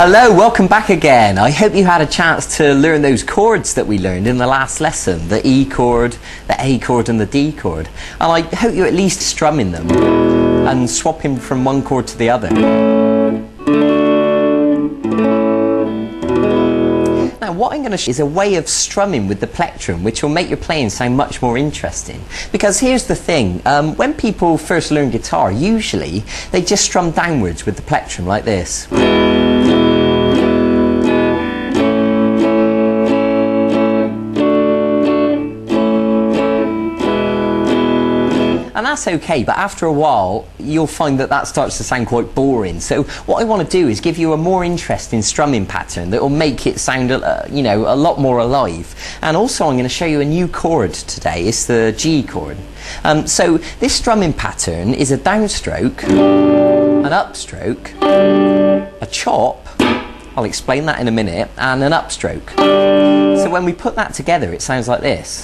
Hello, welcome back again. I hope you had a chance to learn those chords that we learned in the last lesson, the E chord, the A chord and the D chord. And I hope you're at least strumming them and swapping from one chord to the other. Now what I'm going to show is a way of strumming with the plectrum which will make your playing sound much more interesting. Because here's the thing, when people first learn guitar, usually they just strum downwards with the plectrum like this. And that's okay, but after a while you'll find that that starts to sound quite boring. So what I want to do is give you a more interesting strumming pattern that will make it sound you know, a lot more alive. And also I'm going to show you a new chord today. It's the G chord. So this strumming pattern is a downstroke, an upstroke, a chop, I'll explain that in a minute, and an upstroke. So when we put that together it sounds like this.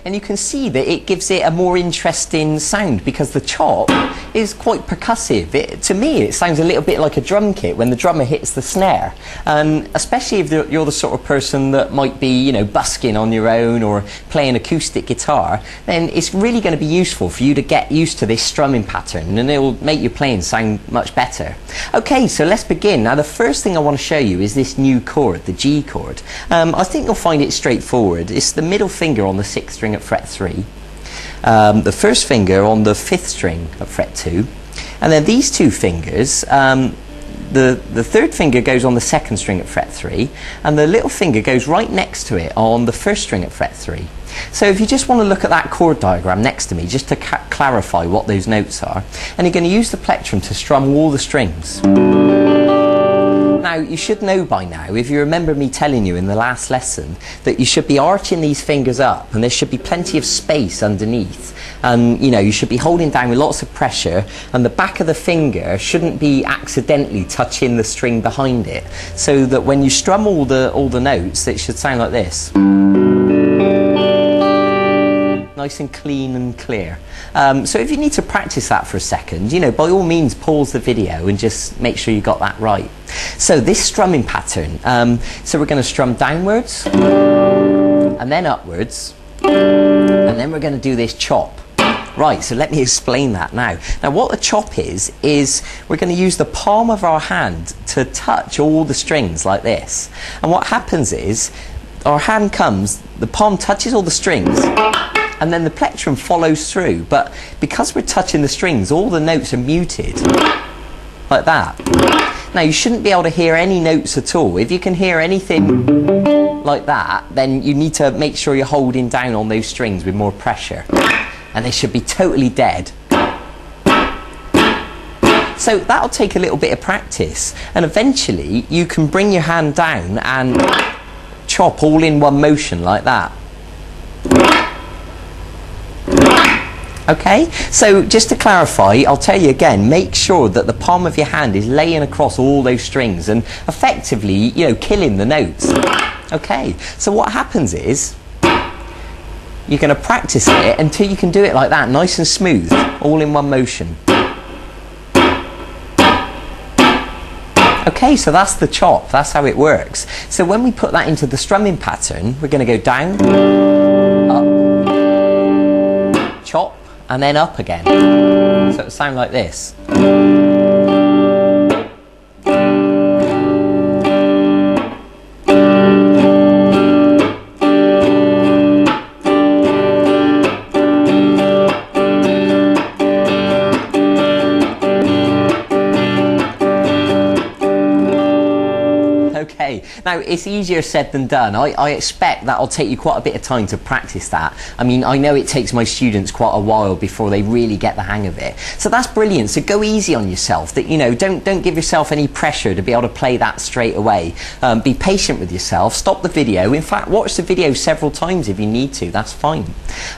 And you can see that it gives it a more interesting sound because the chop is quite percussive. To me it sounds a little bit like a drum kit when the drummer hits the snare, and especially if you're the sort of person that might be, you know, busking on your own or playing acoustic guitar, then it's really going to be useful for you to get used to this strumming pattern and it will make your playing sound much better. Okay, so let's begin. Now the first thing I want to show you is this new chord, the G chord. I think you'll find it straightforward. It's the middle finger on the 6th string at fret 3, the first finger on the 5th string at fret 2, and then these two fingers, the 3rd finger goes on the 2nd string at fret 3, and the little finger goes right next to it on the 1st string at fret 3. So if you just want to look at that chord diagram next to me, just to clarify what those notes are, and you're going to use the plectrum to strum all the strings. Now you should know by now, if you remember me telling you in the last lesson, that you should be arching these fingers up and there should be plenty of space underneath, and you know, you should be holding down with lots of pressure, and the back of the finger shouldn't be accidentally touching the string behind it, so that when you strum all the notes it should sound like this. Nice and clean and clear. So if you need to practice that for a second, you know, by all means pause the video and just make sure you got that right. So this strumming pattern, so we're going to strum downwards and then upwards, and then we're going to do this chop. Right, so let me explain that now. Now what the chop is we're going to use the palm of our hand to touch all the strings like this. And what happens is our hand comes, the palm touches all the strings, and then the plectrum follows through, but because we're touching the strings all the notes are muted like that. Now you shouldn't be able to hear any notes at all. If you can hear anything like that, then you need to make sure you're holding down on those strings with more pressure, and they should be totally dead. So that'll take a little bit of practice, and eventually you can bring your hand down and chop all in one motion like that. Okay, so just to clarify, I'll tell you again, make sure that the palm of your hand is laying across all those strings and effectively, you know, killing the notes. Okay, so what happens is you're going to practice it until you can do it like that, nice and smooth, all in one motion. Okay, so that's the chop, that's how it works. So when we put that into the strumming pattern, we're going to go down, up, chop, and then up again. So it'll sound like this. Okay, now it's easier said than done. I expect that'll take you quite a bit of time to practice that. I mean, I know it takes my students quite a while before they really get the hang of it. So that's brilliant. So go easy on yourself. That, you know, don't give yourself any pressure to be able to play that straight away. Be patient with yourself. Stop the video. In fact, watch the video several times if you need to. That's fine.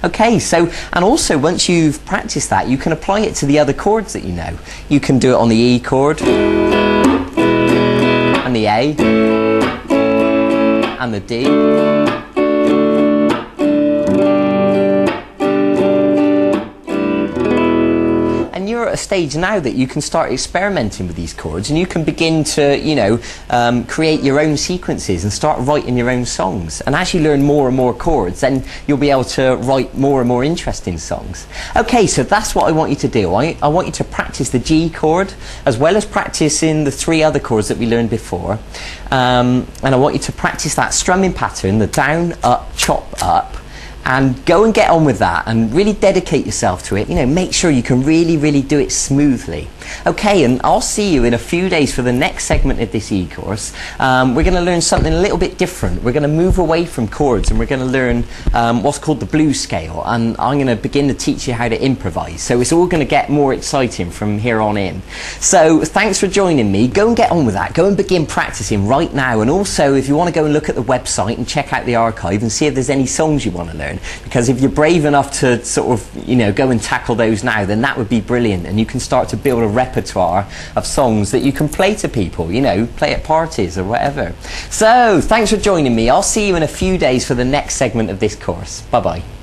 Okay, so, and also once you've practiced that, you can apply it to the other chords that you know. You can do it on the E chord and the A and the D. And you're at a stage now that you can start experimenting with these chords, and you can begin to, you know, create your own sequences and start writing your own songs. And as you learn more and more chords, then you'll be able to write more and more interesting songs. Okay, so that's what I want you to do. I want you to practice the G chord, as well as practicing the 3 other chords that we learned before. And I want you to practice that strumming pattern, the down, up, chop, up. And go and get on with that and really dedicate yourself to it. You know, make sure you can really do it smoothly. Okay, and I'll see you in a few days for the next segment of this e-course. We're going to learn something a little bit different. We're going to move away from chords, and we're going to learn what's called the blues scale. And I'm going to begin to teach you how to improvise. So it's all going to get more exciting from here on in. So thanks for joining me. Go and get on with that. Go and begin practicing right now. And also, if you want to go and look at the website and check out the archive and see if there's any songs you want to learn, because if you're brave enough to sort of, you know, go and tackle those now, then that would be brilliant, and you can start to build a repertoire of songs that you can play to people, you know, play at parties or whatever. So thanks for joining me. I'll see you in a few days for the next segment of this course. Bye bye.